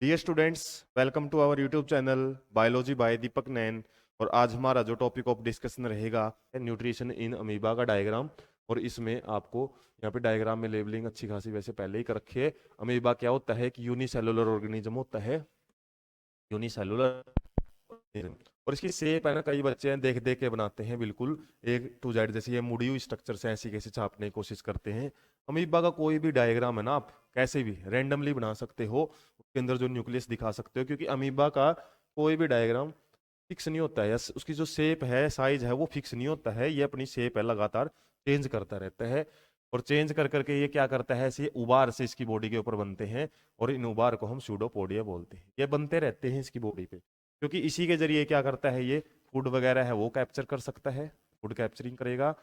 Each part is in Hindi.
Dear students, welcome to our YouTube channel biology by Deepak Nain. और आज हमारा जो टॉपिक ऑफ डिस्कशन रहेगा है न्यूट्रिशन इन अमीबा का डायग्राम। और इसमें आपको यहाँ पे डायग्राम में लेबलिंग अच्छी खासी वैसे पहले ही कर रखी है। अमीबा क्या होता है कि यूनिसेलुलर ऑर्गेनिज्म होता है, यूनिसेलुलर। और इसकी शेप है ना, कई बच्चे हैं देख देख के बनाते हैं बिल्कुल A to Z, जैसे ये मुड़ी हुई स्ट्रक्चर से ऐसी कैसे छापने की कोशिश करते हैं। अमीबा का कोई भी डायग्राम है ना, आप कैसे भी रैंडमली बना सकते हो, उसके अंदर जो न्यूक्लियस दिखा सकते हो, क्योंकि अमीबा का कोई भी डायग्राम फिक्स नहीं होता है, या उसकी जो शेप है, साइज है, वो फिक्स नहीं होता है। ये अपनी शेप है लगातार चेंज करता रहता है। और चेंज कर करके ये क्या करता है, ऐसे उबार से इसकी बॉडी के ऊपर बनते हैं। और इन उबार को हम सूडोपोडिया बोलते हैं। ये बनते रहते हैं इसकी बॉडी पे, क्योंकि इसी के जरिए क्या करता है, ये फूड वगैरह है वो कैप्चर कर सकता है, फूड कैप्चरिंग करेगा,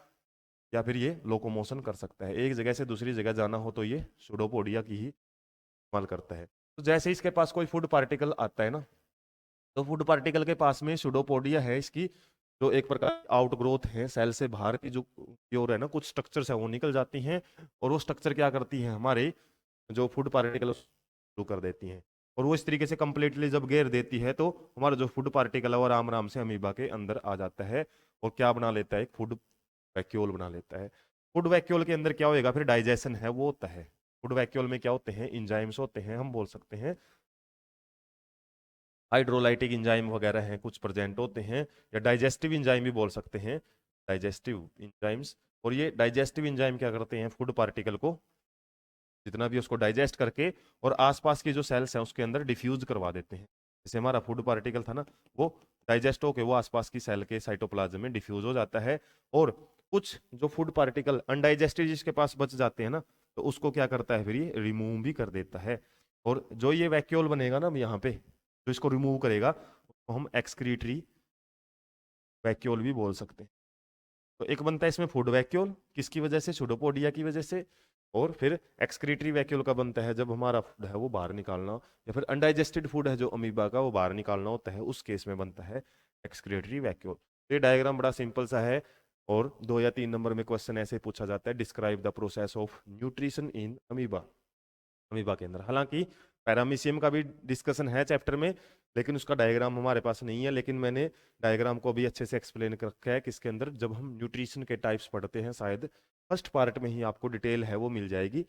या फिर ये लोकोमोशन कर सकता है। एक जगह से दूसरी जगह जाना हो तो ये सूडोपोडिया की ही इस्तेमाल करता है। तो जैसे इसके पास कोई फूड पार्टिकल आता है ना, तो फूड पार्टिकल के पास में सूडोपोडिया है, इसकी जो एक प्रकार आउटग्रोथ है, सेल से बाहर की जो प्योर है ना, कुछ स्ट्रक्चर्स है वो निकल जाती हैं। और वो स्ट्रक्चर क्या करती है, हमारे जो फूड पार्टिकल शुरू कर देती हैं। और वो इस तरीके से कंप्लीटली जब घेर देती है, तो हमारा जो फूड पार्टिकल है वो आराम आराम से अमीबा के अंदर आ जाता है। और क्या बना लेता है, एक फूड वैक्यूल बना लेता है। फूड वैक्यूल के अंदर क्या होएगा, फिर डाइजेशन है वो होता है। फूड वैक्यूल में क्या होते हैं, इंजाइम्स होते हैं, हम बोल सकते हैं हाइड्रोलाइटिक इंजाइम वगैरह हैं कुछ प्रेजेंट होते हैं, या डाइजेस्टिव इंजाइम भी बोल सकते हैं, डाइजेस्टिव इंजाइम्स। और ये डाइजेस्टिव इंजाइम क्या करते हैं, फूड पार्टिकल को जितना भी उसको डाइजेस्ट करके और आसपास की जो सेल्स हैं उसके अंदर डिफ्यूज करवा देते हैं। जैसे हमारा फूड पार्टिकल था ना, वो डाइजेस्ट होके वो आसपास की सेल के साइटोप्लाज्म में डिफ्यूज हो जाता है। और कुछ जो फूड पार्टिकल अनडाइजेस्टेड जिसके पास बच जाते हैं ना, तो उसको क्या करता है, फिर ये रिमूव भी कर देता है। और जो ये वैक्यूल बनेगा ना यहाँ पे, जो इसको रिमूव करेगा, उसको हम एक्सक्रीटरी वैक्यूल भी बोल सकते हैं। तो एक बनता है इसमें फूड वैक्यूल, किसकी वजह से, सूडोपोडिया की वजह से। और फिर एक्सक्रीटरी वैक्यूल का बनता है जब हमारा फूड है वो बाहर निकालना, या फिर अनडाइजेस्टेड फूड है जो अमीबा का वो बाहर निकालना होता है, उस केस में बनता है एक्सक्रीटरी वैक्यूल। ये डायग्राम बड़ा सिंपल सा है। और 2 या 3 नंबर में क्वेश्चन ऐसे पूछा जाता है, describe the process of nutrition in amoeba, amoeba के अंदर। हालांकि पैरामीशियम का भी डिस्कशन है चैप्टर में, लेकिन उसका डायग्राम हमारे पास नहीं है। लेकिन मैंने डायग्राम को भी अच्छे से एक्सप्लेन कर रखा है, किसके अंदर, जब हम न्यूट्रिशन के टाइप्स पढ़ते हैं, शायद फर्स्ट पार्ट में ही आपको डिटेल है वो मिल जाएगी।